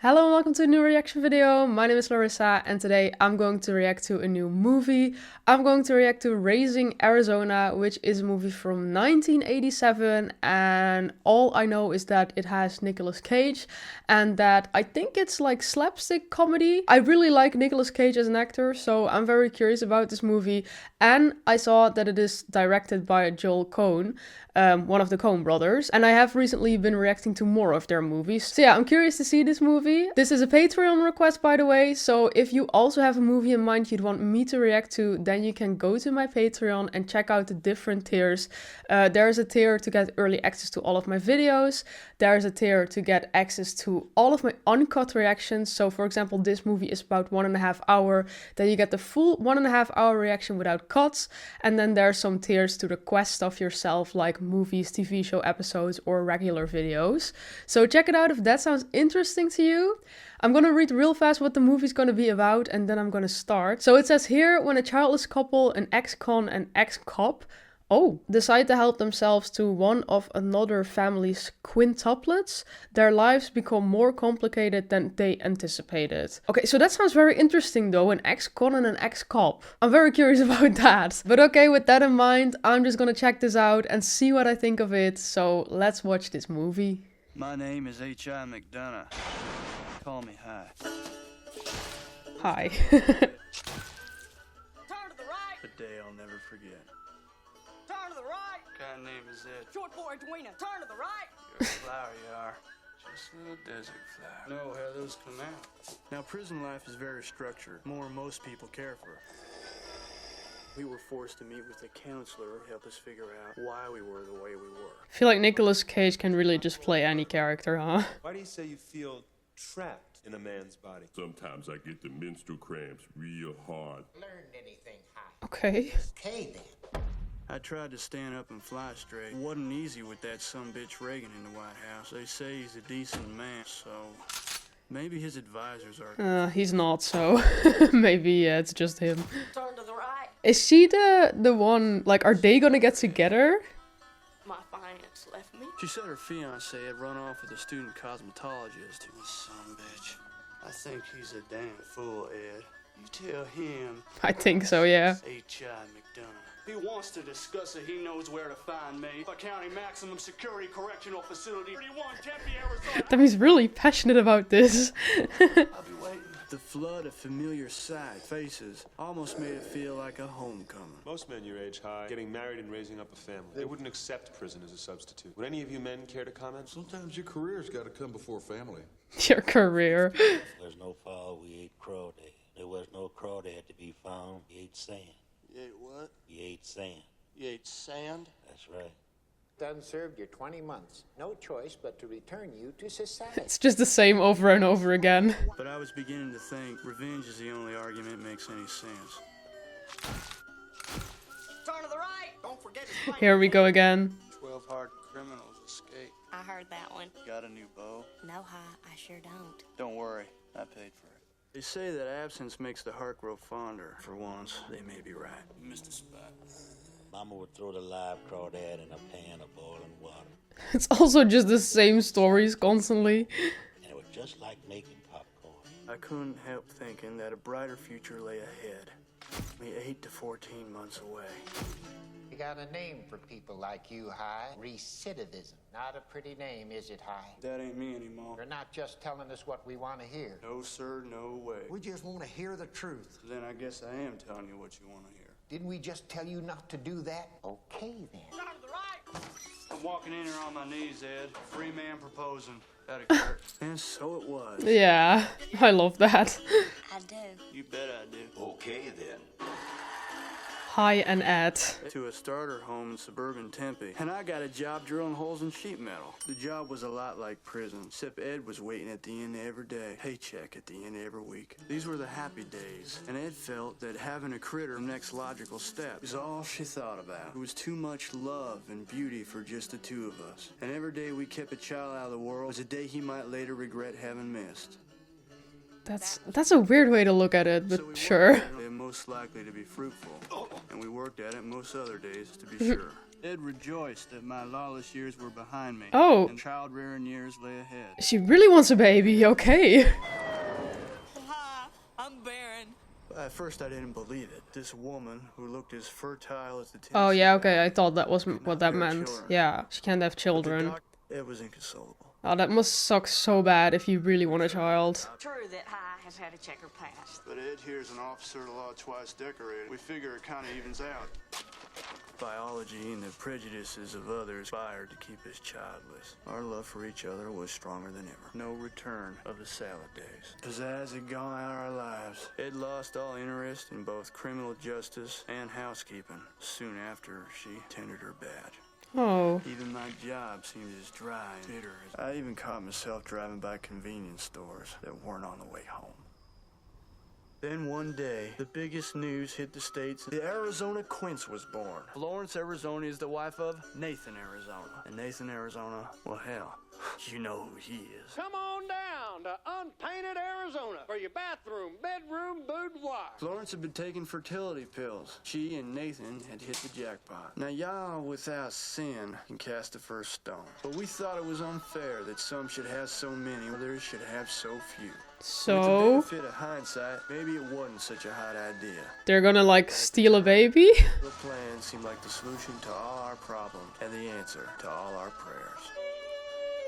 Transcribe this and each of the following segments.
Hello and welcome to a new reaction video. My name is Larissa and today I'm going to react to a new movie. I'm going to react to Raising Arizona, which is a movie from 1987, and all I know is that it has Nicolas Cage and that I think it's like slapstick comedy. I really like Nicolas Cage as an actor, so I'm very curious about this movie, and I saw that it is directed by Joel Coen, one of the Coen brothers, and I have recently been reacting to more of their movies. So yeah, I'm curious to see this movie. This is a Patreon request, by the way, so if you also have a movie in mind you'd want me to react to, then you can go to my Patreon and check out the different tiers. There's a tier to get early access to all of my videos. There's a tier to get access to all of my uncut reactions. So for example, this movie is about 1.5 hours. Then you get the full 1.5 hour reaction without cuts. And then there's some tiers to request stuff yourself, like movies, TV show episodes, or regular videos. So check it out if that sounds interesting to you. I'm gonna read real fast what the movie's gonna be about and then I'm gonna start. So it says here, when a childless couple, an ex-con and ex-cop, decide to help themselves to one of another family's quintuplets, their lives become more complicated than they anticipated. Okay, so that sounds very interesting though, an ex-con and an ex-cop. I'm very curious about that. But okay, with that in mind, I'm just gonna check this out and see what I think of it. So let's watch this movie. My name is H.I. McDonough. Call me Hi. Hi. Turn to the right. A day I'll never forget. Turn to the right. What kind of name is that? Short boy Edwina. Turn to the right. You're a flower, you are. Just a little desert flower. No, how those come out. Now, prison life is very structured. More than most people care for. We were forced to meet with a counselor to help us figure out why we were the way we were. I feel like Nicolas Cage can really just play any character, huh? Why do you say you feel trapped in a man's body? Sometimes I get the menstrual cramps real hard. Learned anything, Hi? Okay. Okay then. I tried to stand up and fly straight. It wasn't easy with that sumbitch Reagan in the White House. They say he's a decent man, so maybe his advisors are... He's not, so maybe, yeah, it's just him. Turn to the right. Is she the one, like, are they gonna get together? My finance left me. She said her fiance had run off with a student cosmetologist. Son bitch. I think he's a damn fool, Ed. You tell him. I think so, yeah. H.I. McDonough. He wants to discuss it. He knows where to find me. A county maximum security correctional facility. 31 Tempe, Arizona. That he's really passionate about this. I'll be waiting. The flood of familiar sight faces almost made it feel like a homecoming. Most men your age, High, getting married and raising up a family. They wouldn't accept prison as a substitute. Would any of you men care to comment? Sometimes your career's got to come before family. Your career. There's no fall, we ate crawdad. There was no crawdad to be found. We ate sand. You ate what? We ate sand. You ate sand? That's right. Done served your 20 months. No choice but to return you to society. It's just the same over and over again. But I was beginning to think revenge is the only argument that makes any sense. Turn to the right. Don't forget his Here we go again. 12 hard criminals escaped. I heard that one. Got a new beau? No, Hi, I sure don't. Don't worry, I paid for it. They say that absence makes the heart grow fonder. For once, they may be right. You missed a spot. Mama would throw the live crawdad in a pan of boiling water. It's also just the same stories constantly. And it was just like making popcorn. I couldn't help thinking that a brighter future lay ahead. Me 8 to 14 months away. You got a name for people like you, Hi. Recidivism. Not a pretty name, is it, Hi? That ain't me anymore. You're not just telling us what we want to hear. No, sir, no way. We just want to hear the truth. Then I guess I am telling you what you want to hear. Didn't we just tell you not to do that? Okay, then. Turn to the right. I'm walking in here on my knees, Ed. Free man proposing. That occurred. And so it was. Yeah, I love that. I do. You bet I do. Okay, then. Hi and Ed. To a starter home in suburban Tempe. And I got a job drilling holes in sheet metal. The job was a lot like prison, except Ed was waiting at the end every day. Paycheck at the end every week. These were the happy days. And Ed felt that having a critter next logical step was all she thought about. It was too much love and beauty for just the two of us. And every day we kept a child out of the world was a day he might later regret having missed. That's a weird way to look at it, but sure. They're most likely to be fruitful. And we worked at it most other days, to be sure. Ed rejoiced that my lawless years were behind me. Oh. And child-rearing years lay ahead. She really wants a baby, okay. Hi, I'm barren. At first I didn't believe it. This woman, who looked as fertile as the Tennessee Oh yeah, Valley, okay, I thought that was what that bear meant. children. Yeah, she can't have children. It was inconsolable. Oh, that must suck so bad if you really want a child. True that High has had a checker past. But Ed here's an officer of the law twice decorated. We figure it kind of evens out. Biology and the prejudices of others conspired to keep us childless. Our love for each other was stronger than ever. No return of the salad days. Pizzazz had gone out of our lives. Ed lost all interest in both criminal justice and housekeeping soon after she tendered her badge. Oh. Even my job seemed as dry and bitter as I even caught myself driving by convenience stores that weren't on the way home. Then one day, the biggest news hit the States. The Arizona Quince was born. Florence, Arizona is the wife of Nathan, Arizona. And Nathan, Arizona, well, hell, you know who he is. Come on down to Unpainted Arizona for your bathroom, bedroom, boudoir. Florence had been taking fertility pills. She and Nathan had hit the jackpot. Now, y'all without sin can cast the first stone. But we thought it was unfair that some should have so many, others should have so few. So With the benefit of hindsight, maybe it wasn't such a hot idea. they're gonna like steal a baby? The plan seemed like the solution to all our problems and the answer to all our prayers.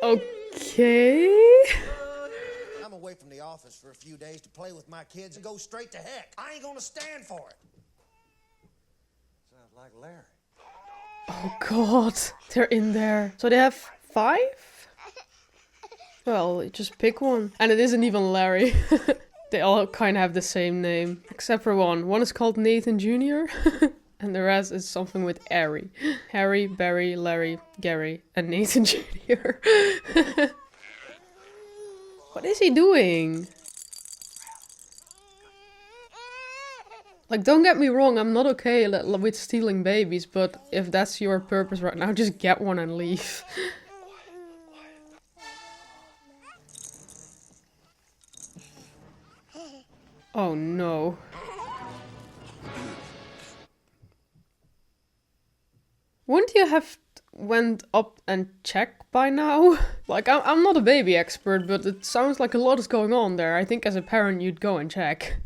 Okay. I'm away from the office for a few days to play with my kids and go straight to heck. I ain't gonna stand for it. Sounds like Larry. Oh god, they're in there. So they have 5? Well, just pick one. And it isn't even Larry. They all kind of have the same name. Except for one. One is called Nathan Jr. And the rest is something with Harry. Harry, Barry, Larry, Gary, and Nathan Jr. What is he doing? Like, don't get me wrong, I'm not okay with stealing babies, but if that's your purpose right now, just get one and leave. Oh no. Wouldn't you have went up and checked by now? Like, I'm not a baby expert, but it sounds like a lot is going on there. I think as a parent you'd go and check.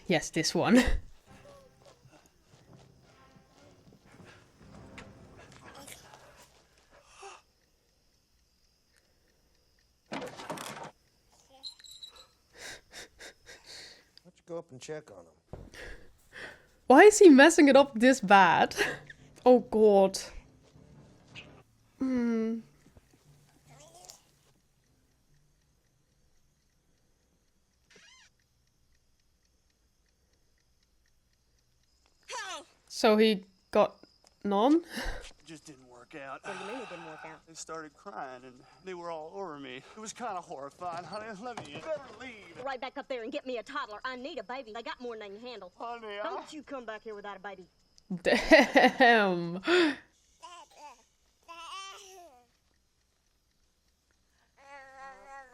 Yes, this one. Go up and check on him. Why is he messing it up this bad? Oh god. So he got none? Just didn't work out. What do you mean it didn't work out? They started crying and they were all over me. It was kind of horrifying, honey. Let me, you better leave. Right back up there and get me a toddler. I need a baby. They got more than they can handle. Honey, Don't you come back here without a baby. Damn.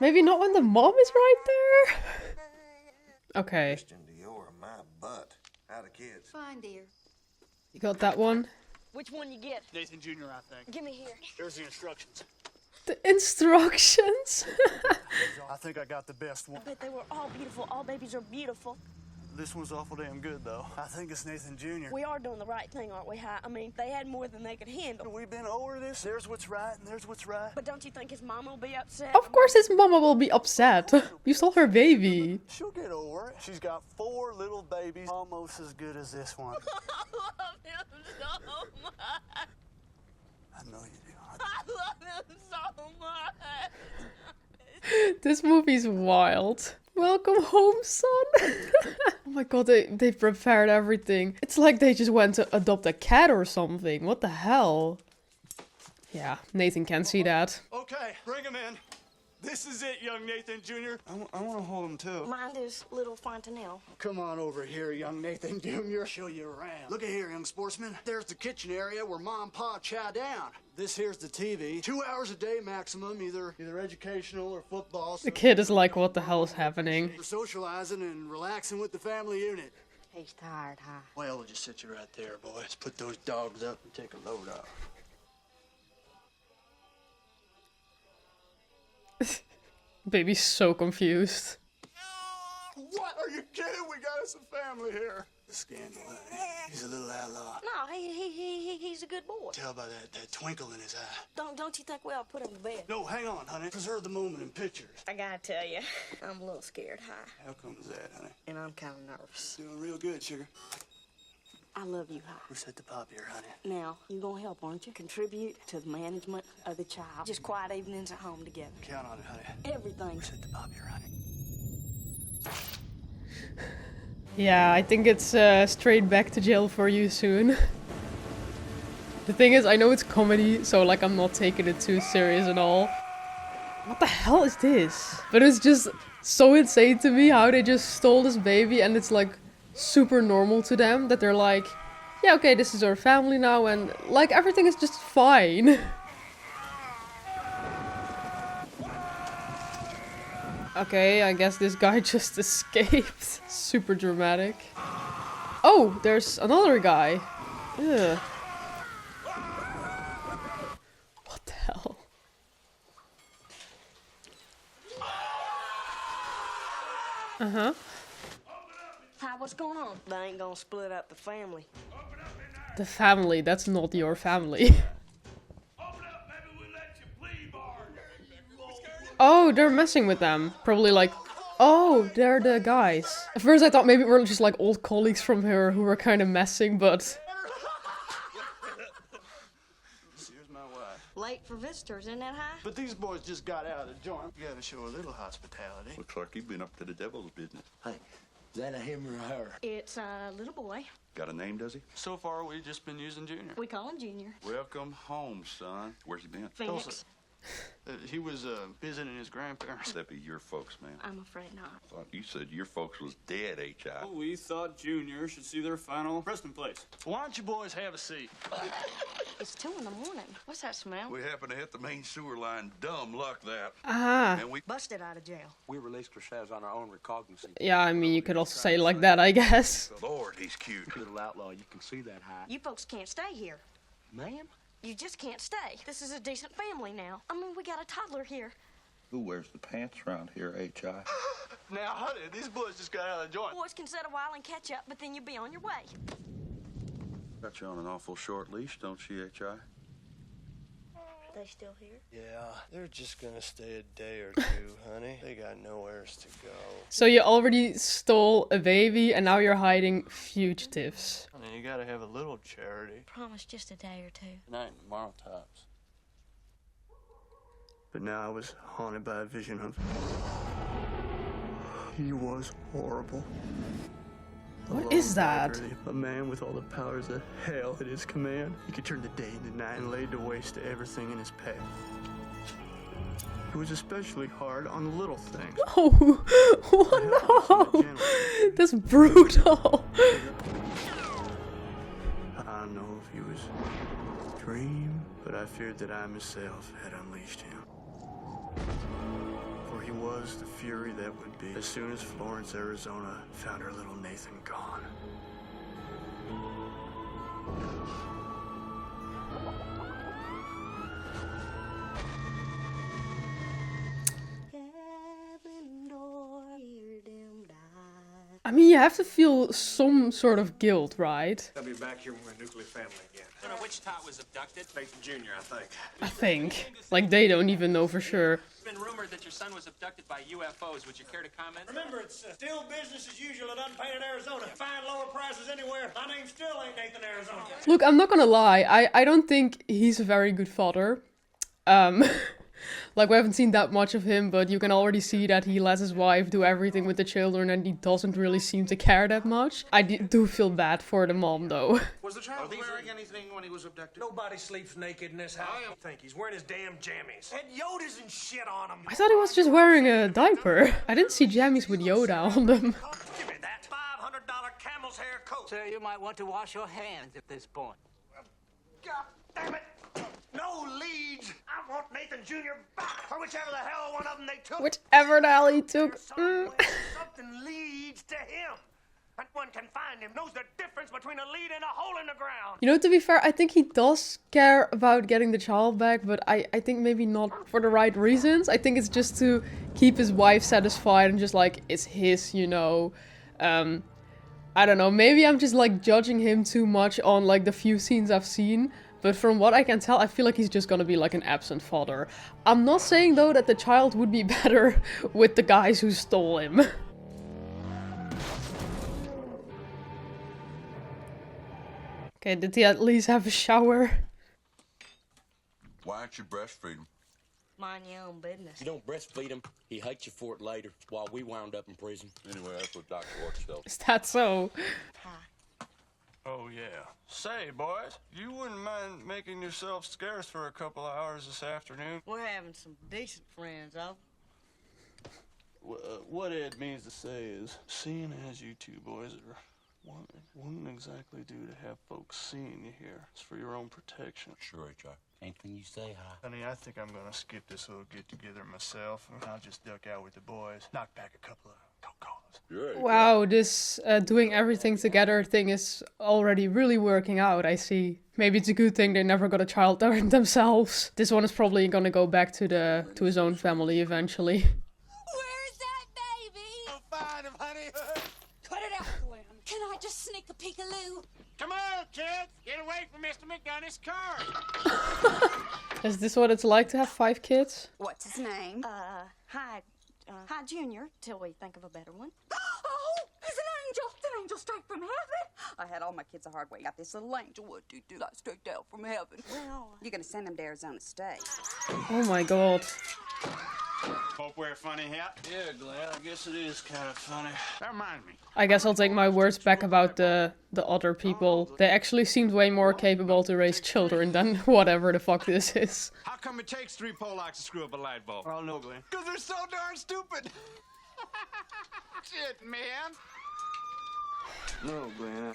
Maybe not when the mom is right there? Okay. Christian Dior, my butt. How the kids? Fine, dear. You got that one? Which one you get? Nathan Jr., I think. Give me here. Here's the instructions. The instructions? I think I got the best one. I bet they were all beautiful. All babies are beautiful. This one's awful damn good, though. I think it's Nathan Jr. We are doing the right thing, aren't we, Hi? I mean, they had more than they could handle. We've been over this. There's what's right and there's what's right. But don't you think his mama will be upset? Of course his mama will be upset. You stole her baby. She'll get over it. She's got 4 little babies, almost as good as this one. I love him so much. I know you do. I love him so much. This movie's wild. Welcome home, son. Oh my god, they prepared everything. It's like they just went to adopt a cat or something. What the hell? Yeah, Nathan can't see that. Okay, bring him in. This is it, young Nathan Jr. I want to hold him, too. Mind is little Fontanelle. Come on over here, young Nathan Jr. Show you around. Look at here, young sportsman. There's the kitchen area where Mom and Pa chow down. This here's the TV. 2 hours a day maximum, either educational or football. The kid is like, what the hell is happening? For socializing and relaxing with the family unit. He's tired, huh? Well, we'll just sit you right there, boys. Put those dogs up and take a load off. Baby's so confused. What? Are you kidding? We got us a family here. Scandal, honey. He's a little outlaw. No, he's a good boy. Tell by that twinkle in his eye. Don't you think we ought to put him to bed? No, hang on, honey. Preserve the moment in pictures. I gotta tell you, I'm a little scared, huh? How come is that, honey? And I'm kind of nervous. Doing real good, sugar. I love you, huh? We're set to pop here, honey. Now, you gonna help, aren't you? Contribute to the management of the child. Just quiet evenings at home together. Count on it, honey. Everything. We're set to pop here, honey. Yeah, I think it's straight back to jail for you soon. The thing is, I know it's comedy, so like I'm not taking it too serious at all. What the hell is this? But it's just so insane to me how they just stole this baby and it's like super normal to them that they're like, yeah, okay, this is our family now and like everything is just fine. Okay, I guess this guy just escaped. Super dramatic. Oh, there's another guy. Ugh. What the hell? Uh-huh. Hi, what's going on? They ain't gonna split up the family. The family, that's not your family. Oh, they're messing with them. Probably like, oh, they're the guys. At first I thought maybe we're just like old colleagues from her who were kind of messing, but... Here's my wife. Late for visitors, isn't that high? But these boys just got out of the joint. You gotta show a little hospitality. Looks like you've been up to the devil's business. Hey, is that a him or a her? It's a little boy. Got a name, does he? So far, we've just been using Junior. We call him Junior. Welcome home, son. Where's he been? Phoenix. He was visiting his grandparents. That'd be your folks, man. I'm afraid not. Thought you said your folks was dead, H.I. Oh, we thought Junior should see their final resting place. Why don't you boys have a seat? It's 2 in the morning. What's that smell? We happened to hit the main sewer line. Dumb luck, that. Ah. And we Busted out of jail. We released ourselves on our own recognizance. Yeah, I mean, you could also say it like that, I guess. Lord, he's cute. Little outlaw, you can see that high. You folks can't stay here. Ma'am? You just can't stay. This is a decent family now. I mean, we got a toddler here. Who wears the pants around here, H.I.? Now, honey, these boys just got out of the joint. Boys can sit a while and catch up, but then you'll be on your way. Got you on an awful short leash, don't she, H.I.? They still here? Yeah, they're just gonna stay a day or two, honey. They got nowheres to go. So you already stole a baby and now you're hiding fugitives. Honey, you gotta have a little charity. Promise just a day or 2. Tonight and tomorrow, tops. But now I was haunted by a vision of... He was horrible. What is that? A man with all the powers of hell at his command. He could turn the day into night and laid to waste everything in his path. He was especially hard on the little things. Oh, oh no! That's brutal. I don't know if he was a dream, but I feared that I myself had unleashed him. For he was the fury that would be as soon as Florence, Arizona found her little Nathan gone. I mean, you have to feel some sort of guilt, right? I'll be back here when we're a nuclear family again. You know which tot was abducted? Nathan Jr., I think. I think. Like, they don't even know for sure. It's been rumored that your son was abducted by UFOs. Would you care to comment? Remember, it's still business as usual at Unpainted Arizona. Find lower prices anywhere. My name still ain't Nathan Arizona. Look, I'm not gonna lie. I don't think he's a very good father. Like, we haven't seen that much of him, but you can already see that he lets his wife do everything with the children and he doesn't really seem to care that much. I do feel bad for the mom, though. Was the child wearing anything when he was abducted? Nobody sleeps naked in this house. I think he's wearing his damn jammies. Had Yodas and shit on him. I thought he was just wearing a diaper. I didn't see jammies with Yoda on them. Give me that $500 camel's hair coat. Sir, you might want to wash your hands at this point. God damn it. No leads. I want Nathan Jr. back, or whichever the hell one of them they took. Whichever the hell he took. Something leads to him. But one can find him, knows the difference between a lead and a hole in the ground. You know, to be fair, I think he does care about getting the child back, but I think maybe not for the right reasons. I think it's just to keep his wife satisfied and just like, it's his, you know. I don't know, maybe I'm just like judging him too much on like the few scenes I've seen. But from what I can tell, I feel like he's just gonna be like an absent father. I'm not saying though that the child would be better with the guys who stole him. Okay, did he at least have a shower? Why don't you breastfeed him? Mind your own business. You don't breastfeed him, he hates you for it later, while we wound up in prison. Anyway, that's what Dr. Orch tells me. Is that so? Oh, yeah. Say, boys, you wouldn't mind making yourself scarce for a couple of hours this afternoon? We're having some decent friends, though. What Ed means to say is, seeing as you two boys are wouldn't exactly do to have folks seeing you here. It's for your own protection. Sure, H.I. Anything you say, Hi. Honey, I think I'm gonna skip this little get-together myself. I'll just duck out with the boys, knock back a couple of Coca-Colas. Wow, this doing everything together thing is already really working out, I see. Maybe it's a good thing they never got a child themselves. This one is probably gonna go back to his own family eventually. Where's that baby? I'll find him, honey. Cut it out, Glenn. Can I just sneak a peekaloo? Come on, kids! Get away from Mr. McDonough's car! Is this what it's like to have 5 kids? What's his name? Hi, Junior, till we think of a better one. Oh, he's an angel straight from heaven. I had all my kids the hard way. Got this little angel. What do you do? Like straight down from heaven. Well, you're gonna send him to Arizona State. Oh my god. Hope we're funny hat. Yeah, Glenn, I guess it is kind of funny. That reminds me. I guess I'll take my words back about the other people. They actually seemed way more capable to raise children than whatever the fuck this is. How come it takes 3 Polacks to screw up a light bulb? Oh, no, Glenn. Because they're so darn stupid. Shit, man. No, Glenn.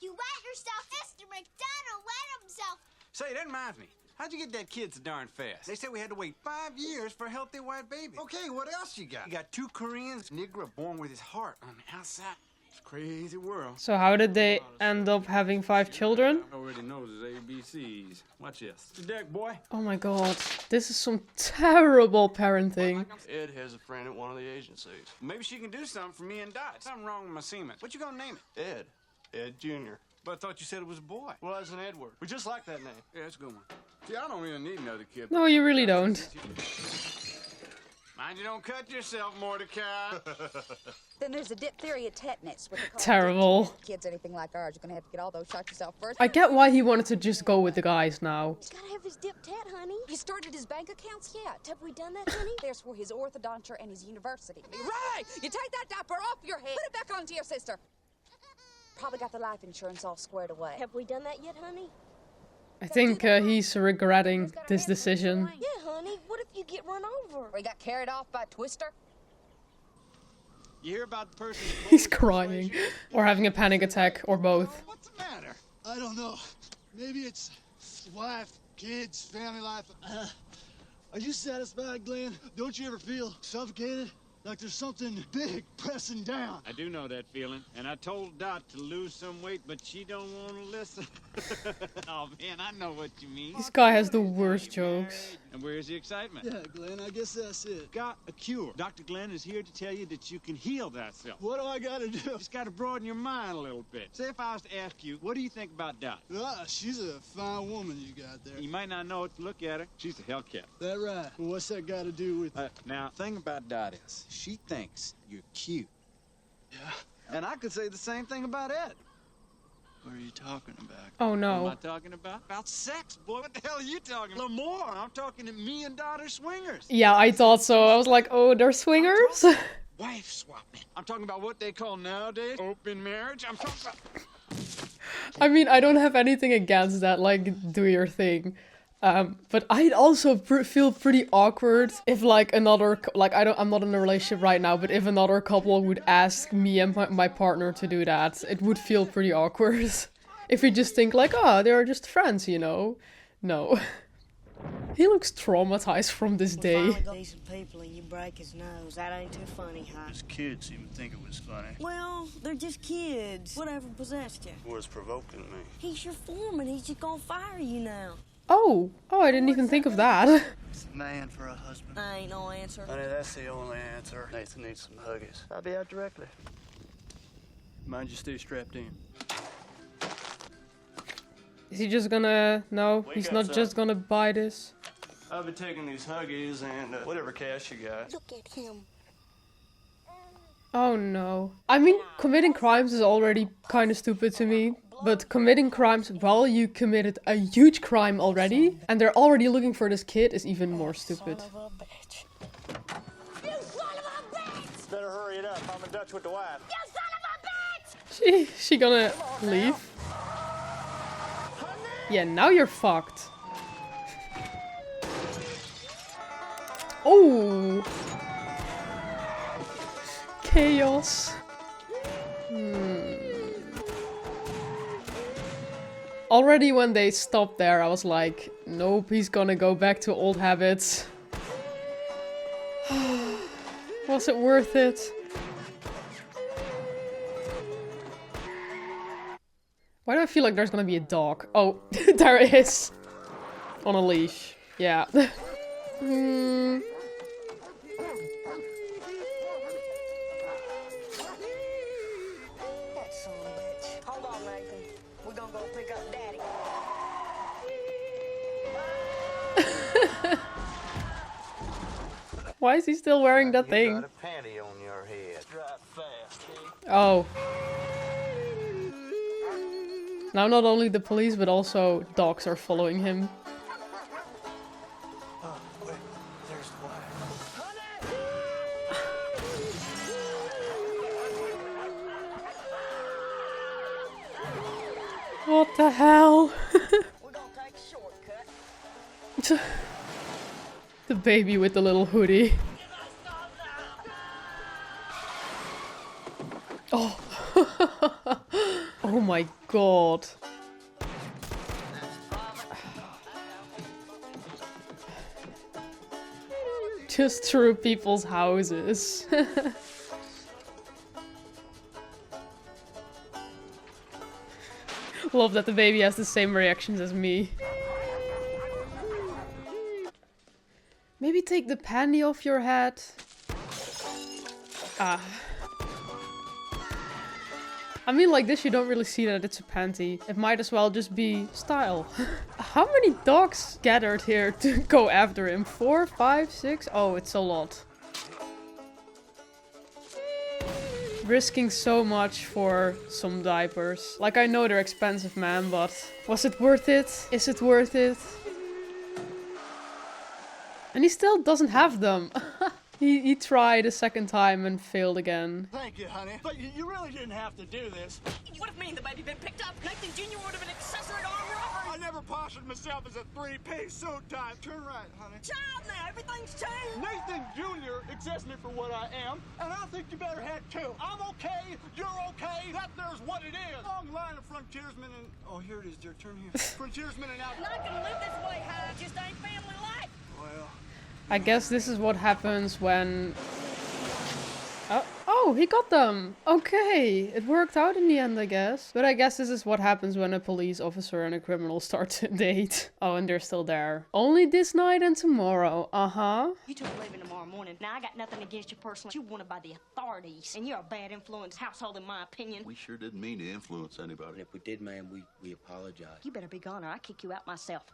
You wet yourself, Mr. McDonough wet himself. Say, that reminds me. How'd you get that kid so darn fast? They said we had to wait 5 years for a healthy white baby. Okay, what else you got? You got 2 Koreans, Negro born with his heart on the outside. It's a crazy world. So how did they end up having 5 children? Already knows his ABCs. Watch this. The deck, boy. Oh my god. This is some terrible parenting. Ed has a friend at one of the agencies. Maybe she can do something for me and Dot. Something wrong with my semen. What you gonna name it? Ed. Ed Jr. But I thought you said it was a boy. Well, that's an Edward. We just like that name. Yeah, that's a good one. See, I don't even need another kid. No, you really don't. Mind you don't cut yourself, Mordecai. Then there's a diphtheria tetanus. Terrible. Kids anything like ours, you're gonna have to get all those shots yourself first. I get why he wanted to just go with the guys now. He's gotta have his dip tat, honey. He started his bank accounts yet. Have we done that, honey? There's for his orthodonture and his university. Right! You take that diaper off your head. Put it back onto your sister. Probably got the life insurance all squared away. Have we done that yet, honey? I think he's regretting this decision. Yeah, honey. What if you get run over? We got carried off by Twister. You hear about the person? He's crying. Or having a panic attack, or both. What's the matter? I don't know. Maybe it's wife, kids, family life. Are you satisfied, Glenn? Don't you ever feel suffocated? Like there's something big pressing down. I do know that feeling, and I told Dot to lose some weight, but she don't want to listen. Oh man, I know what you mean. This guy has the worst jokes. And where's the excitement? Yeah, Glenn, I guess that's it. Got a cure. Dr. Glenn is here to tell you that you can heal that self. What do I gotta do? Just gotta broaden your mind a little bit. Say if I was to ask you, what do you think about Dot? She's a fine woman you got there. You might not know it to look at her. She's a Hellcat. That right. Well, what's that got to do with... Now, the thing about Dot is, she thinks you're cute. Yeah. And I could say the same thing about Ed. What are you talking about? Oh no. What am I talking about? About sex, boy. What the hell are you talking about? A little more. I'm talking to me and Dot are swingers. Yeah, I thought so. I was like, oh, they're swingers? Wife swapping. I'm talking about what they call nowadays open marriage. I'm talking about... I mean, I don't have anything against that, like, do your thing. But I'd also feel pretty awkward if, like, another, I'm not in a relationship right now, but if another couple would ask me and my partner to do that, it would feel pretty awkward. If we just think, like, oh, they're just friends, you know? No. He looks traumatized from this day. Decent people and you break his nose. That ain't too funny, huh? His kids seem to think it was funny. Well, they're just kids. Whatever possessed you. Was provoking me. He's your foreman. He's just gonna fire you now. Oh, I didn't even think of that. It's a man for a husband. I ain't no answer. Honey, that's the only answer. Nathan needs some huggies. I'll be out directly. Mind you stay strapped in. Is he just gonna... No, Wake he's up, not son. just gonna buy this. I'll be taking these huggies and whatever cash you got. Look at him. Oh no. I mean, committing crimes is already kind of stupid to me. But committing crimes while you committed a huge crime already, and they're already looking for this kid, is even more stupid. Son of a bitch. You son of a bitch! Better hurry it up. I'm in Dutch with the wife. You son of a bitch! She gonna leave? Yeah, now you're fucked. Oh! Chaos. Already when they stopped there, I was like, nope, he's gonna go back to old habits. Was it worth it? Why do I feel like there's gonna be a dog? Oh, there it is. On a leash. Yeah. That son of a bitch. Hold on, Nathan. We're gonna go pick up Daddy. Why is he still wearing that thing? You got a panty on your head. Drive fast, Oh. Now not only the police, but also dogs are following him. Oh, wait. There's the wife. What the hell? We're gonna take a shortcut. The baby with the little hoodie. Oh. Oh my god. Just through people's houses. Love that the baby has the same reactions as me. Maybe take the panty off your head. Ah. I mean, like this, you don't really see that it's a panty. It might as well just be style. How many dogs gathered here to go after him? 4, 5, 6? Oh, it's a lot. Risking so much for some diapers. Like, I know they're expensive, man, but was it worth it? Is it worth it? And he still doesn't have them. He tried a second time and failed again. Thank you, honey. But you really didn't have to do this. What if me and the baby been picked up? Nathan Jr. would have been accessory to armed robbery. I never postured myself as a three-piece suit type. Turn right, honey. Child now, everything's changed. Nathan Jr. accepts me for what I am, and I think you better have too. I'm okay, you're okay, that there's what it is. Long line of frontiersmen and... Oh, here it is, dear, turn here. Frontiersmen and out... I'm not gonna live this way, High. Just ain't family life. Well... I guess this is what happens when... Oh, he got them! Okay, it worked out in the end, I guess. But I guess this is what happens when a police officer and a criminal start to date. Oh, and they're still there. Only this night and tomorrow, uh-huh. You two are leaving tomorrow morning. Now, I got nothing against you personally. You're wanted by the authorities, and you're a bad influence household, in my opinion. We sure didn't mean to influence anybody. And if we did, ma'am, we apologize. You better be gone or I kick you out myself.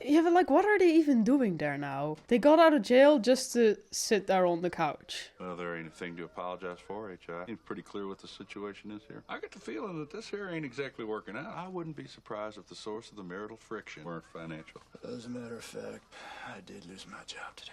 Yeah, but like, what are they even doing there now? They got out of jail just to sit there on the couch. Well, there ain't a thing to apologize for, H.I. It's pretty clear what the situation is here. I get the feeling that this here ain't exactly working out. I wouldn't be surprised if the source of the marital friction weren't financial. As a matter of fact, I did lose my job today.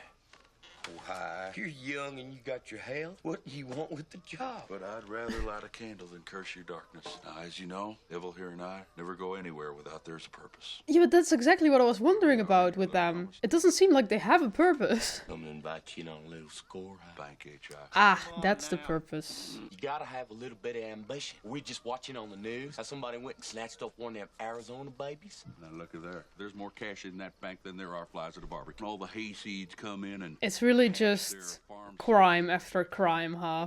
Oh, Hi. You're young and you got your health. What do you want with the job? But I'd rather light a candle than curse your darkness. Now, as you know, Devil here and I never go anywhere without there's a purpose. Yeah, but that's exactly what I was wondering about with them. It doesn't seem like they have a purpose. I'm gonna invite you in on a little score. Bank HI. Ah, that's the purpose. You gotta have a little bit of ambition. We're just watching on the news how somebody went and snatched off one of them Arizona babies. Now look at there. There's more cash in that bank than there are flies at a barbecue. All the hayseeds come in and... It's really just crime after crime, huh?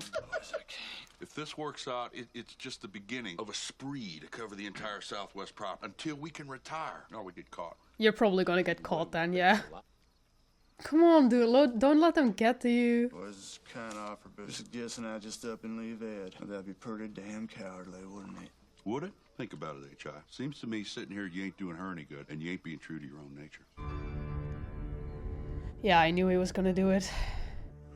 If this works out, it's just the beginning of a spree to cover the entire Southwest prop until we can retire. Or we get caught. You're probably gonna get caught then, yeah. Come on, dude, don't let them get to you. Was kind of offer, but just guessing I'd just up and leave Ed. That'd be pretty damn cowardly, wouldn't it? Would it? Think about it, HI. Seems to me sitting here you ain't doing her any good, and you ain't being true to your own nature. Yeah, I knew he was gonna do it.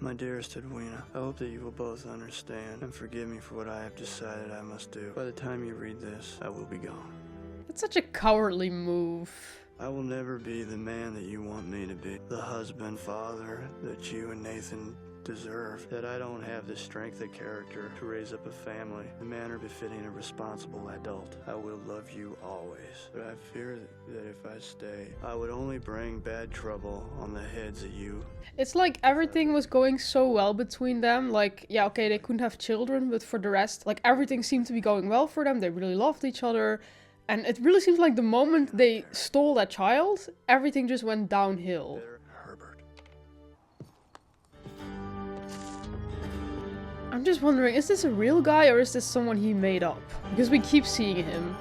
My dearest Edwina, I hope that you will both understand and forgive me for what I have decided I must do. By the time you read this, I will be gone. It's such a cowardly move. I will never be the man that you want me to be. The husband, father that you and Nathan deserve. That I don't have the strength of character to raise up a family in a manner befitting a responsible adult. I will love you always. But I fear that if I stay, I would only bring bad trouble on the heads of you. It's like everything was going so well between them. Like, yeah, okay, they couldn't have children, but for the rest, like, everything seemed to be going well for them. They really loved each other. And it really seems like the moment they stole that child, everything just went downhill. I'm just wondering, is this a real guy or is this someone he made up? Because we keep seeing him.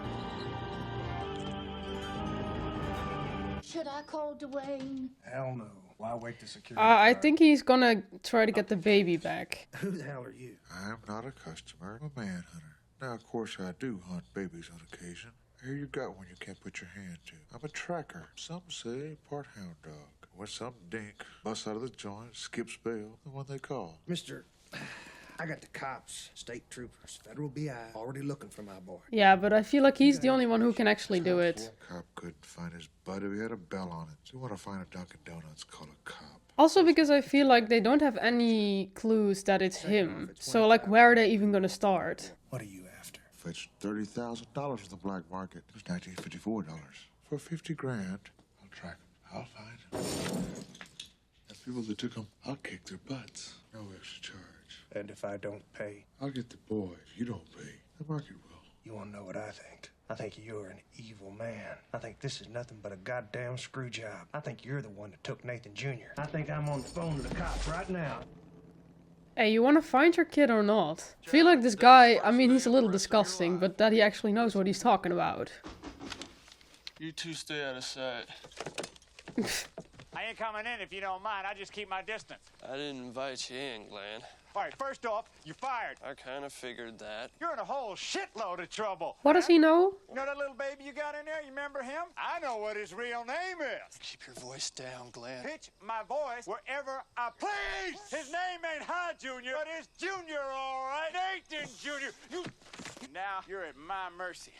Should I call Dwayne? Hell no. Why wait to secure? I think he's gonna try to get the baby back. Who the hell are you? I'm not a customer. I'm a manhunter. Now, of course, I do hunt babies on occasion. Here you got one you can't put your hand to. I'm a tracker. Some say part hound dog. When some dink busts out of the joint, skips bail, the one they call. Mister, I got the cops, state troopers, federal BI already looking for my boy. Yeah, but I feel like he's the only one who can actually do it. Cop couldn't find his butt if he had a bell on it. So you want to find a Dunkin' Donuts, call a cop. Also because I feel like they don't have any clues that it's him. So like, where are they even gonna start? What are you after? Fetched $30,000 from the black market. It was $1954. For 50 grand, I'll track him. I'll find him. The people that took him, I'll kick their butts. No extra charge. And if I don't pay? I'll get the boy if you don't pay. The market will. You want to know what I think? I think you're an evil man. I think this is nothing but a goddamn screw job. I think you're the one that took Nathan Jr. I think I'm on the phone to the cops right now. Hey, you wanna find your kid or not? I feel like this guy, I mean, he's a little disgusting, but that he actually knows what he's talking about. You two stay out of sight. I ain't coming in if you don't mind. I just keep my distance. I didn't invite you in, Glenn. All right, first off, you're fired. I kind of figured that. You're in a whole shitload of trouble. What does he know? You know that little baby you got in there? You remember him? I know what his real name is. Keep your voice down, Glenn. Pitch my voice wherever I please. His name ain't High Junior, but it's Junior, all right? Nathan Junior. Now you're at my mercy.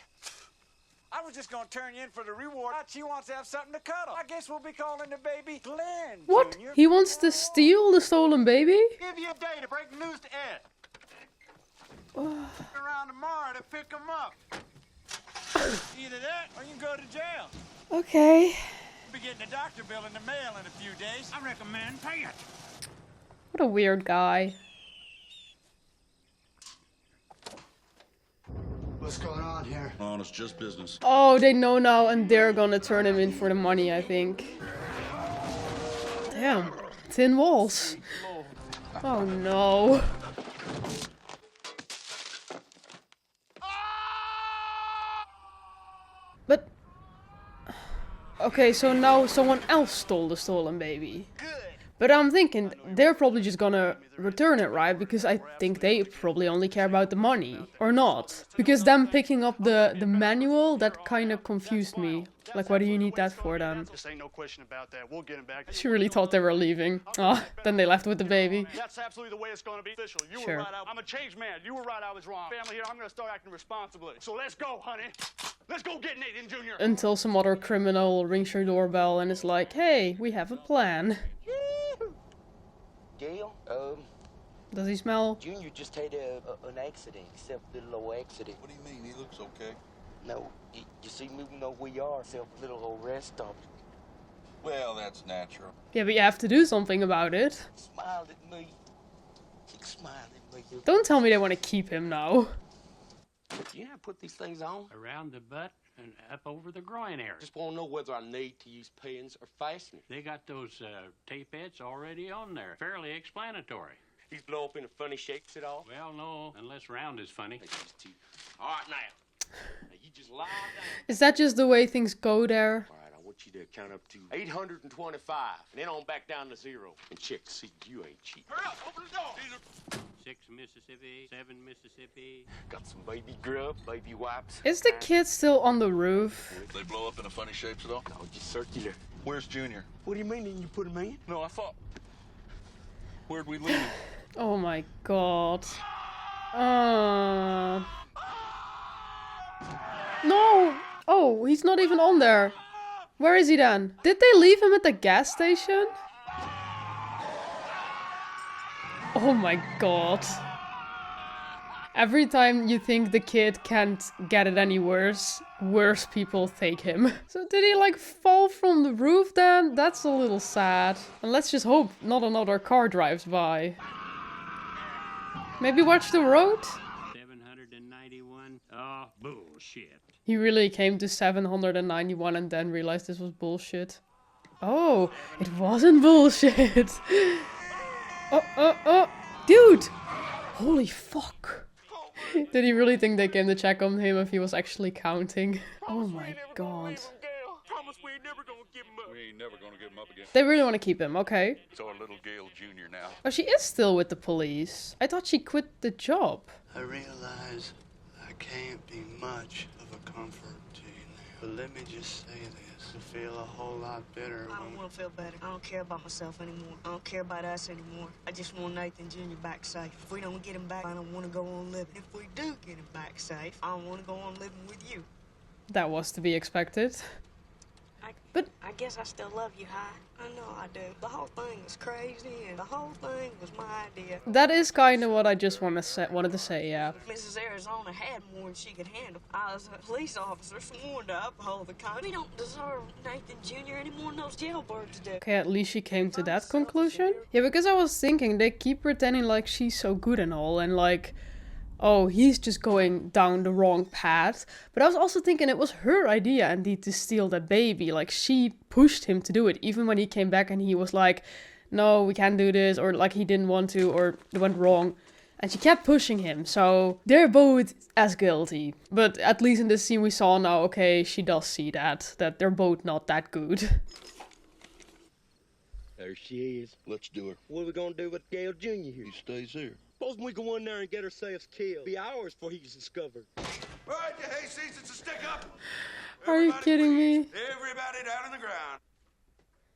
I was just gonna turn you in for the reward. She wants to have something to cuddle. I guess we'll be calling the baby Glenn. What? Junior. He wants to steal the stolen baby? Give you a day to break news to Ed. Around tomorrow to pick him up. Either that or you can go to jail. Okay. You'll be getting a doctor bill in the mail in a few days. I recommend pay it. What a weird guy. What's going on here? Oh, it's just business. Oh, they know now and they're gonna turn him in for the money, I think. Damn. Thin walls. Oh no. But... Okay, so now someone else stole the stolen baby. But I'm thinking, they're probably just gonna return it, right? Because I think they probably only care about the money. Or not. Because them picking up the manual, that kind of confused me. Like, what do you need that for then? This ain't no question about that. We'll get him back. She really thought they were leaving. Oh, then they left with the baby. That's absolutely the way it's gonna be. Official. You Sure. were right. I'm a changed man. You were right. I was wrong. Family here. I'm gonna start acting responsibly. So let's go, honey. Let's go get Nathan Jr. Until some other criminal rings your doorbell and is like, hey, we have a plan. Gail? Does he smell? Junior just had an accident, except a little old accident. What do you mean? He looks okay. No, you see, moving over we are, self a little old rest stop. Well, that's natural. Yeah, but you have to do something about it. Smile at me. Keep smiling at me. Don't tell me they want to keep him now. You know how to put these things on? Around the butt and up over the groin area. Just want to know whether I need to use pins or fasteners. They got those tapettes already on there. Fairly explanatory. These blow up into funny shapes at all? Well, no, unless round is funny. All right, now you just lie down. Is that just the way things go there? All right, I want you to count up to 825, and then on back down to 0, and check to see you ain't cheating. Hurry up, open the door. 6 Mississippi, 7 Mississippi. Got some baby grub, baby wipes. Is the kid still on the roof? They blow up into funny shapes at all? No, just circular. Where's Junior? What do you mean, didn't you put him in? No, I thought. Where'd we leave him? Oh my god. No! Oh, he's not even on there. Where is he then? Did they leave him at the gas station? Oh my god. Every time you think the kid can't get it any worse, worse people take him. So did he like fall from the roof then? That's a little sad. And let's just hope not another car drives by. Maybe watch the road? 791. Oh, bullshit. He really came to 791 and then realized this was bullshit. Oh, it wasn't bullshit. Oh. Dude! Holy fuck. Did he really think they came to check on him if he was actually counting? Oh my god. We ain't never gonna give him up again. They really want to keep him, okay. So our little Gail Jr. now. Oh, she is still with the police. I thought she quit the job. I realize I can't be much of a comfort to you now. But let me just say this. I feel a whole lot better I don't want to feel better. I don't care about myself anymore. I don't care about us anymore. I just want Nathan Jr. back safe. If we don't get him back, I don't want to go on living. If we do get him back safe, I want to go on living with you. That was to be expected. But I guess I still love you, Hi. I know I do. The whole thing is crazy, and the whole thing was my idea. that is kind of what I just wanted to say, yeah. If Mrs. Arizona had more than she could handle, I was a police officer sworn to uphold the code. We don't deserve Nathan Jr. any more than those jailbirds do. Okay, at least she came to that conclusion. Yeah, because I was thinking they keep pretending like she's so good and all, and like, oh, he's just going down the wrong path. But I was also thinking it was her idea indeed to steal that baby. Like, she pushed him to do it, even when he came back and he was like, no, we can't do this, or like he didn't want to, or it went wrong. And she kept pushing him, so they're both as guilty. But at least in this scene we saw now, okay, she does see that they're both not that good. There she is. Let's do her. What are we gonna do with Gail Jr. here? He stays here. Suppose we go in there and get ourselves killed. Be hours before he's discovered. All right, the hay season's a stick up. Are you kidding me? Everybody down on the ground.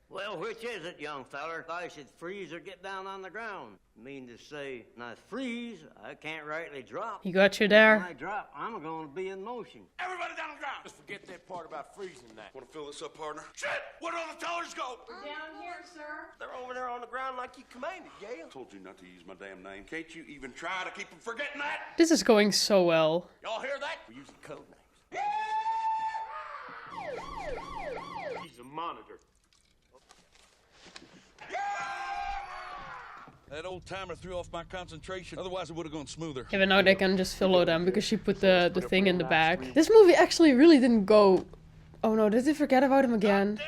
Well, which is it, young feller? I should freeze or get down on the ground. Mean to say, not freeze, I can't rightly drop. He got you there. When I drop, I'm gonna be in motion. Everybody down on the ground. Just forget that part about freezing that. Want to fill this up, partner? Shit! Where'd all the tellers go? Down here, sir. They're over there on the ground like you commanded, Gail. Told you not to use my damn name. Can't you even try to keep from forgetting that? This is going so well. Y'all hear that? We're using code names. He's a monitor. That old timer threw off my concentration. Otherwise, it would have gone smoother. Yeah, but now they can just follow them because she put the thing in the bag. This movie actually really didn't go... Oh no, did they forget about him again?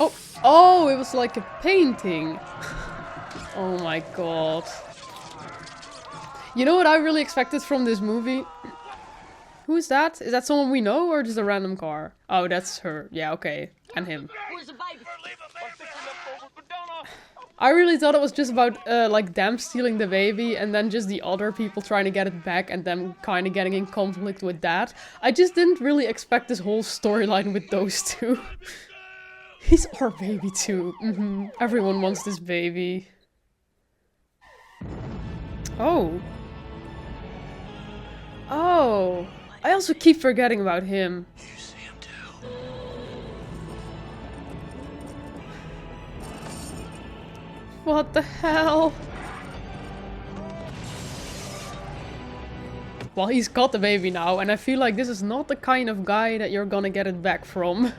Oh, it was like a painting. Oh my god. You know what I really expected from this movie? Who is that? Is that someone we know or just a random car? Oh, that's her. Yeah, okay. And him. Where's the baby? I really thought it was just about like them stealing the baby and then just the other people trying to get it back and them kind of getting in conflict with that. I just didn't really expect this whole storyline with those two. He's our baby too. Everyone wants this baby. Oh. Oh. I also keep forgetting about him. What the hell? Well, he's got the baby now, and I feel like this is not the kind of guy that you're gonna get it back from.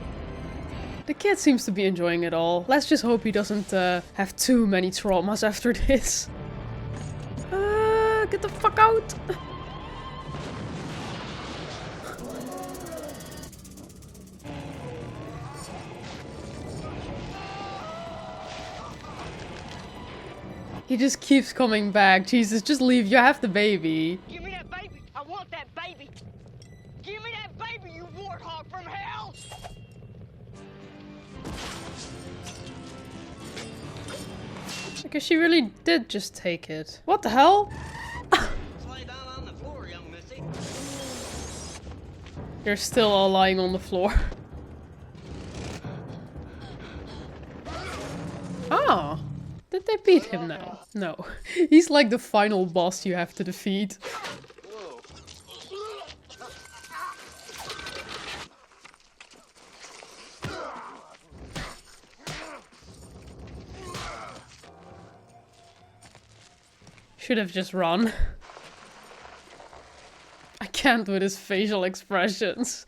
The kid seems to be enjoying it all. Let's just hope he doesn't have too many traumas after this. Get the fuck out! He just keeps coming back. Jesus, just leave. You have the baby. Give me that baby. I want that baby. Give me that baby, you warthog from hell. Because she really did just take it. What the hell? Lay down on the floor, young missy. They're still all lying on the floor. Oh. Did they beat him now? No. He's like the final boss you have to defeat. Should have just run. I can't with his facial expressions.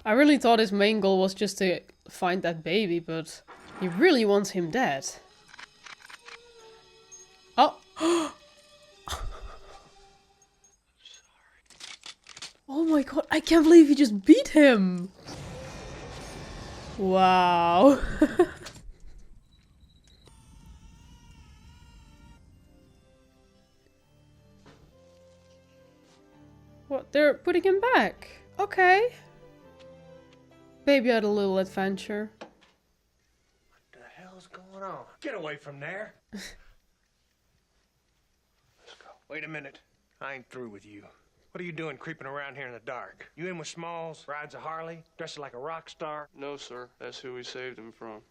I really thought his main goal was just to find that baby, but he really wants him dead. Oh! Oh my god, I can't believe he just beat him! Wow. What? They're putting him back? Okay. Baby had a little adventure. What the hell's going on? Get away from there. Let's go. Wait a minute. I ain't through with you. What are you doing creeping around here in the dark? You in with Smalls, rides a Harley, dresses like a rock star? No, sir. That's who we saved him from.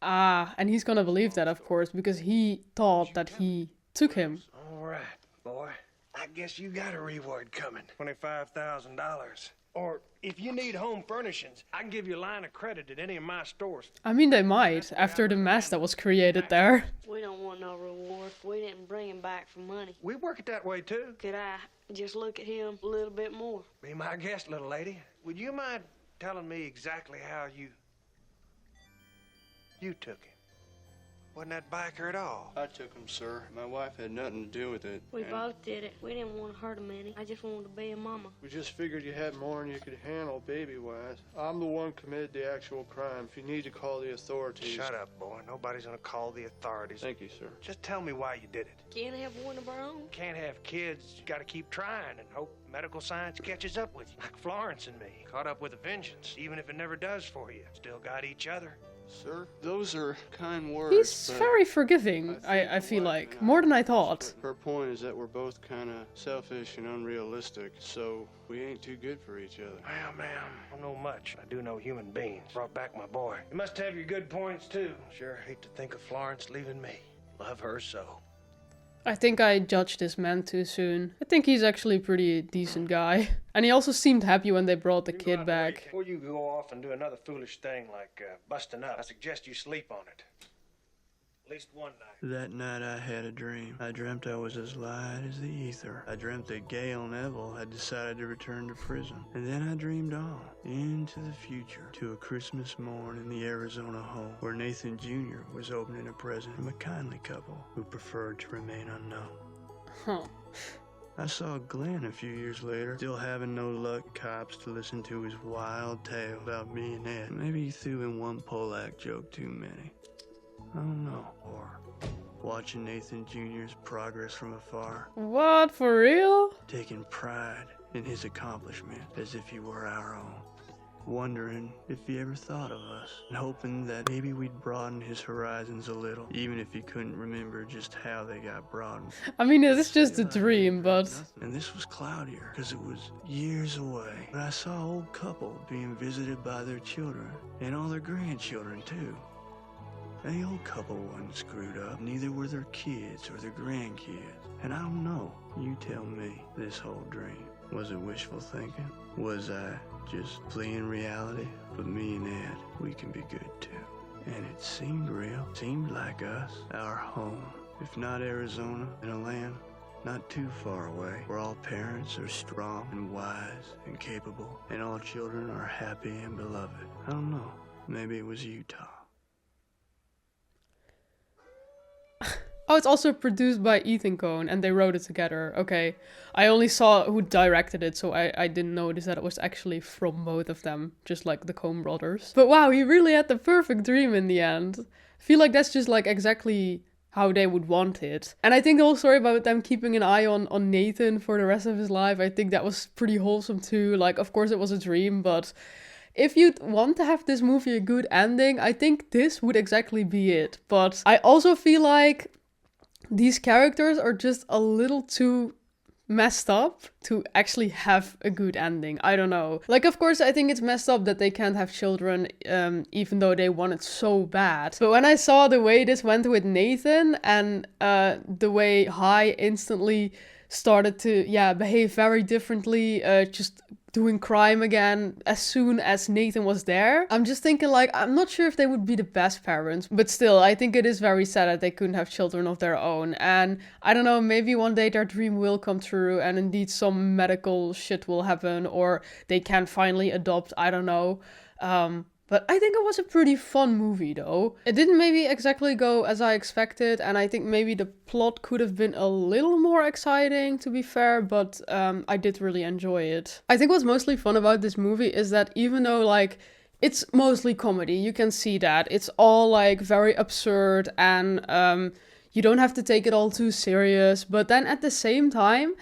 Ah, and he's gonna believe that, of course, because he thought that he took him. All right, boy. I guess you got a reward coming. $25,000. Or if you need home furnishings, I can give you a line of credit at any of my stores. I mean, they might, after the mess that was created there. We don't want no reward. We didn't bring him back for money. We work it that way, too. Could I just look at him a little bit more? Be my guest, little lady. Would you mind telling me exactly how you took him? Wasn't that biker at all? I took him, sir. My wife had nothing to do with it. We and both did it. We didn't want to hurt him any. I just wanted to be a mama. We just figured you had more than you could handle baby-wise. I'm the one committed the actual crime. If you need to call the authorities... Shut up, boy. Nobody's gonna call the authorities. Thank you, sir. Just tell me why you did it. Can't have one of our own. Can't have kids. You gotta keep trying and hope medical science catches up with you. Like Florence and me. Caught up with a vengeance. Even if it never does for you. Still got each other. Sir, those are kind words. He's very forgiving, I feel like. More than I thought. Her point is that we're both kind of selfish and unrealistic, so we ain't too good for each other. Well, ma'am, I don't know much. I do know human beings. Brought back my boy. You must have your good points, too. Sure hate to think of Florence leaving me. Love her so. I think I judged this man too soon. I think he's actually a pretty decent guy. And he also seemed happy when they brought the kid back. Before you go off and do another foolish thing like busting up, I suggest you sleep on it. At least one night. That night I had a dream. I dreamt I was as light as the ether. I dreamt that Gail Neville had decided to return to prison. And then I dreamed on, into the future, to a Christmas morn in the Arizona home, where Nathan Jr. was opening a present from a kindly couple who preferred to remain unknown. Huh. I saw Glenn a few years later, still having no luck cops to listen to his wild tale about me and Ed. Maybe he threw in one Polak joke too many. I don't know. Or watching Nathan Jr.'s progress from afar. What, for real? Taking pride in his accomplishment as if he were our own. Wondering if he ever thought of us. And hoping that maybe we'd broaden his horizons a little. Even if he couldn't remember just how they got broadened. I mean, it's just a dream, but... And this was cloudier, because it was years away. But I saw an old couple being visited by their children. And all their grandchildren, too. And the old couple wasn't screwed up. Neither were their kids or their grandkids. And I don't know. You tell me, this whole dream. Was it wishful thinking? Was I just fleeing reality? But me and Ed, we can be good too. And it seemed real, seemed like us, our home. If not Arizona, in a land not too far away, where all parents are strong and wise and capable, and all children are happy and beloved. I don't know, maybe it was Utah. Oh, it's also produced by Ethan Coen, and they wrote it together. Okay, I only saw who directed it, so I didn't notice that it was actually from both of them, just like the Coen brothers. But wow, he really had the perfect dream in the end. I feel like that's just like exactly how they would want it. And I think the whole story about them keeping an eye on Nathan for the rest of his life, I think that was pretty wholesome too. Like, of course it was a dream, but if you'd want to have this movie a good ending, I think this would exactly be it. But I also feel like these characters are just a little too messed up to actually have a good ending. I don't know. Like, of course, I think it's messed up that they can't have children, even though they want it so bad. But when I saw the way this went with Nathan and the way High instantly started to, behave very differently, just doing crime again as soon as Nathan was there, I'm just thinking like, I'm not sure if they would be the best parents, but still, I think it is very sad that they couldn't have children of their own. And I don't know, maybe one day their dream will come true and indeed some medical shit will happen, or they can finally adopt, I don't know. But I think it was a pretty fun movie though. It didn't maybe exactly go as I expected, and I think maybe the plot could have been a little more exciting, to be fair, but I did really enjoy it. I think what's mostly fun about this movie is that even though like it's mostly comedy, you can see that. It's all like very absurd and you don't have to take it all too serious, but then at the same time,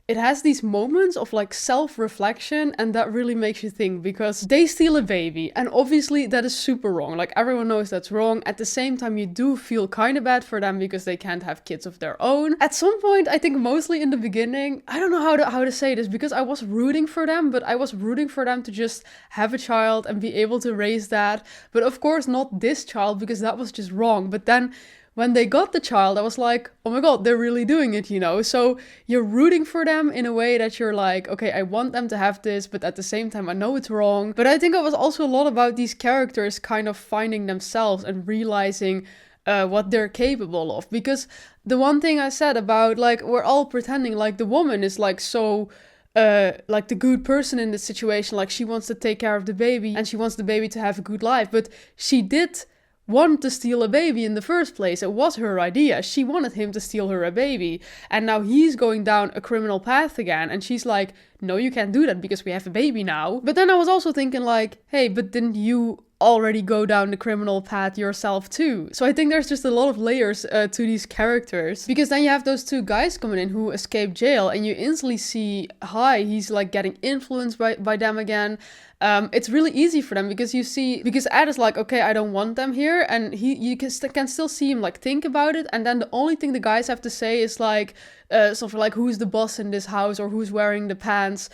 it has these moments of like self-reflection, and that really makes you think, because they steal a baby and obviously that is super wrong. Like, everyone knows that's wrong. At the same time, you do feel kind of bad for them because they can't have kids of their own. At some point, I think mostly in the beginning, I don't know how to say this, because I was rooting for them, but I was rooting for them to just have a child and be able to raise that. But of course not this child, because that was just wrong. But then when they got the child, I was like, oh my god, they're really doing it, you know? So you're rooting for them in a way that you're like, okay, I want them to have this, but at the same time, I know it's wrong. But I think it was also a lot about these characters kind of finding themselves and realizing what they're capable of. Because the one thing I said about, like, we're all pretending like the woman is like so like the good person in this situation, like she wants to take care of the baby and she wants the baby to have a good life, but she did want to steal a baby in the first place. It was her idea. She wanted him to steal her a baby. And now he's going down a criminal path again. And she's like, no, you can't do that because we have a baby now. But then I was also thinking like, hey, but didn't you already go down the criminal path yourself too? So I think there's just a lot of layers to these characters. Because then you have those two guys coming in who escape jail and you instantly see he's like getting influenced by them again. It's really easy for them because because Ed is like, okay, I don't want them here, and you can still see him like think about it, and then the only thing the guys have to say is like something like, who's the boss in this house, or who's wearing the pants,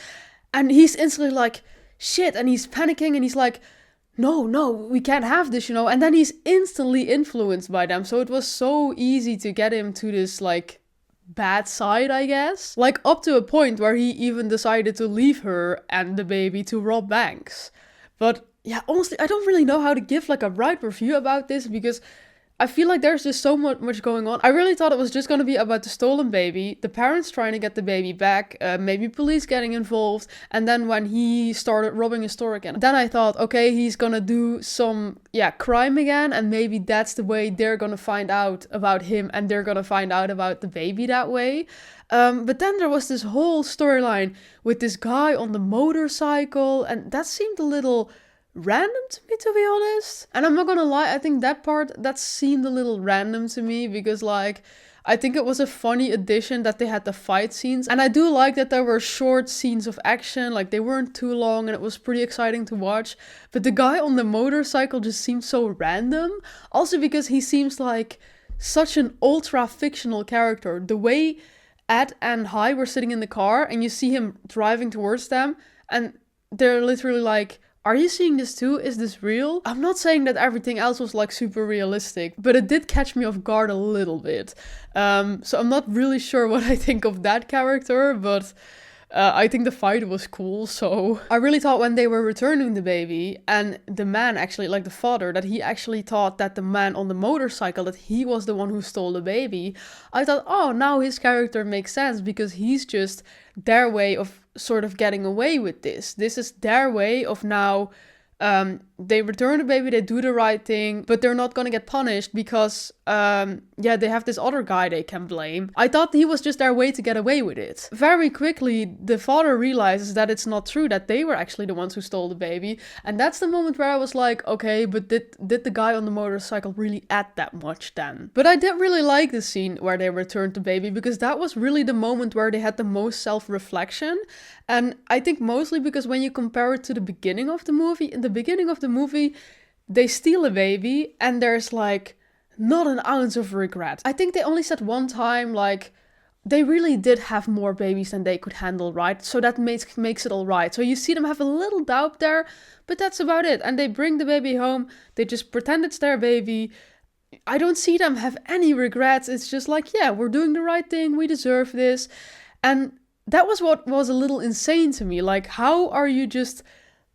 and he's instantly like, shit, and he's panicking and he's like, no, we can't have this, you know, and then he's instantly influenced by them. So it was so easy to get him to this like bad side, I guess. Like up to a point where he even decided to leave her and the baby to rob banks. But yeah, honestly, I don't really know how to give like a right review about this because I feel like there's just so much going on. I really thought it was just going to be about the stolen baby, the parents trying to get the baby back, maybe police getting involved, and then when he started robbing a store again. Then I thought, okay, he's going to do some, crime again, and maybe that's the way they're going to find out about him, and they're going to find out about the baby that way. But then there was this whole storyline with this guy on the motorcycle, and that seemed a little random to me, to be honest. And I'm not gonna lie, I think that seemed a little random to me because like I think it was a funny addition that they had the fight scenes, and I do like that there were short scenes of action, like they weren't too long and it was pretty exciting to watch. But the guy on the motorcycle just seemed so random, also because he seems like such an ultra fictional character. The way Ed and High were sitting in the car and you see him driving towards them and they're literally like, are you seeing this too? Is this real? I'm not saying that everything else was like super realistic, but it did catch me off guard a little bit. So I'm not really sure what I think of that character, but I think the fight was cool, so I really thought when they were returning the baby and the man actually, like the father, that he actually thought that the man on the motorcycle, that he was the one who stole the baby. I thought, oh, now his character makes sense because he's just their way of sort of getting away with this. This is their way of now, they return the baby, they do the right thing, but they're not gonna get punished because, they have this other guy they can blame. I thought he was just their way to get away with it. Very quickly, the father realizes that it's not true, that they were actually the ones who stole the baby. And that's the moment where I was like, okay, but did the guy on the motorcycle really add that much then? But I did really like the scene where they returned the baby because that was really the moment where they had the most self-reflection. And I think mostly because when you compare it to the beginning of the movie, in the beginning of the movie, they steal a baby and there's like not an ounce of regret. I think they only said one time, like, they really did have more babies than they could handle, right? So that makes it all right. So you see them have a little doubt there, but that's about it. And they bring the baby home, they just pretend it's their baby. I don't see them have any regrets. It's just like, yeah, we're doing the right thing, we deserve this. And that was what was a little insane to me. Like, how are you just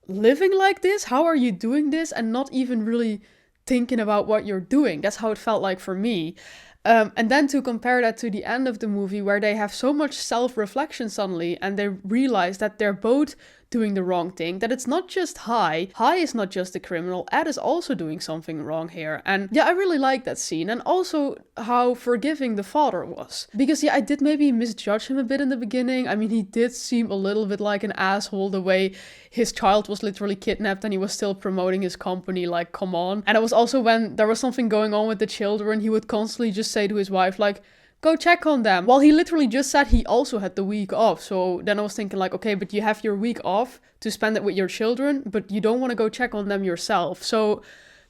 living like this? How are you doing this and not even really thinking about what you're doing? That's how it felt like for me. And then to compare that to the end of the movie where they have so much self-reflection suddenly and they realize that they're both doing the wrong thing, that it's not just Hi is not just the criminal, Ed is also doing something wrong here. And yeah, I really like that scene, and also how forgiving the father was. Because yeah, I did maybe misjudge him a bit in the beginning. I mean, he did seem a little bit like an asshole the way his child was literally kidnapped and he was still promoting his company, like, come on. And it was also when there was something going on with the children, he would constantly just say to his wife, like, go check on them. Well, he literally just said he also had the week off. So then I was thinking like, okay, but you have your week off to spend it with your children, but you don't want to go check on them yourself. So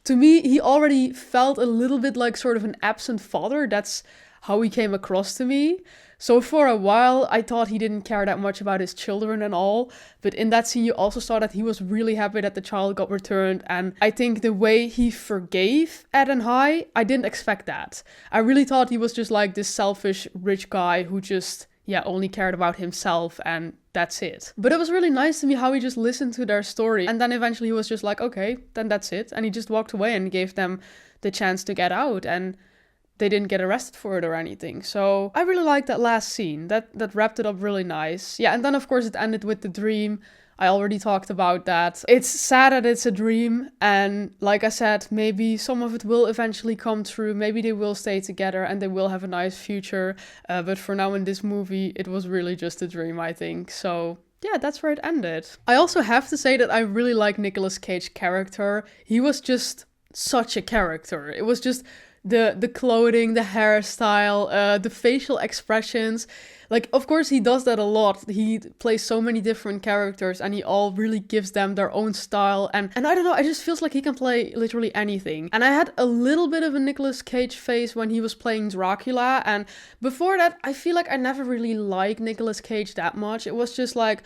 to me, he already felt a little bit like sort of an absent father. That's how he came across to me. So for a while, I thought he didn't care that much about his children and all. But in that scene, you also saw that he was really happy that the child got returned. And I think the way he forgave Ed and Hi, I didn't expect that. I really thought he was just like this selfish, rich guy who just, only cared about himself and that's it. But it was really nice to me how he just listened to their story. And then eventually he was just like, okay, then that's it. And he just walked away and gave them the chance to get out. And they didn't get arrested for it or anything. So I really liked that last scene. That wrapped it up really nice. Yeah, and then of course it ended with the dream. I already talked about that. It's sad that it's a dream. And like I said, maybe some of it will eventually come true. Maybe they will stay together and they will have a nice future. But for now in this movie, it was really just a dream, I think. So yeah, that's where it ended. I also have to say that I really like Nicolas Cage's character. He was just such a character. It was just the clothing, the hairstyle, the facial expressions. Like, of course, he does that a lot. He plays so many different characters and he all really gives them their own style. And I don't know, it just feels like he can play literally anything. And I had a little bit of a Nicolas Cage face when he was playing Dracula. And before that, I feel like I never really liked Nicolas Cage that much. It was just like,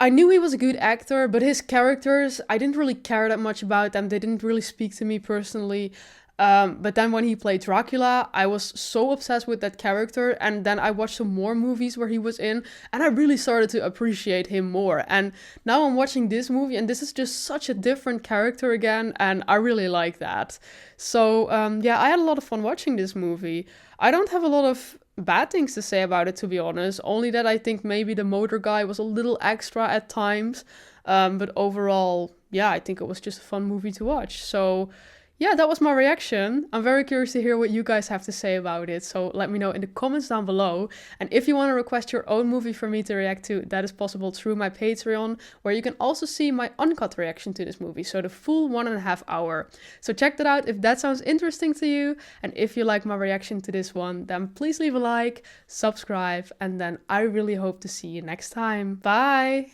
I knew he was a good actor, but his characters, I didn't really care that much about them. They didn't really speak to me personally. But then when he played Dracula, I was so obsessed with that character. And then I watched some more movies where he was in and I really started to appreciate him more. And now I'm watching this movie and this is just such a different character again. And I really like that. So I had a lot of fun watching this movie. I don't have a lot of bad things to say about it, to be honest. Only that I think maybe the motor guy was a little extra at times. But overall, I think it was just a fun movie to watch. So yeah, that was my reaction. I'm very curious to hear what you guys have to say about it. So let me know in the comments down below. And if you want to request your own movie for me to react to, that is possible through my Patreon, where you can also see my uncut reaction to this movie. So the full 1.5 hour. So check that out if that sounds interesting to you. And if you like my reaction to this one, then please leave a like, subscribe, and then I really hope to see you next time. Bye!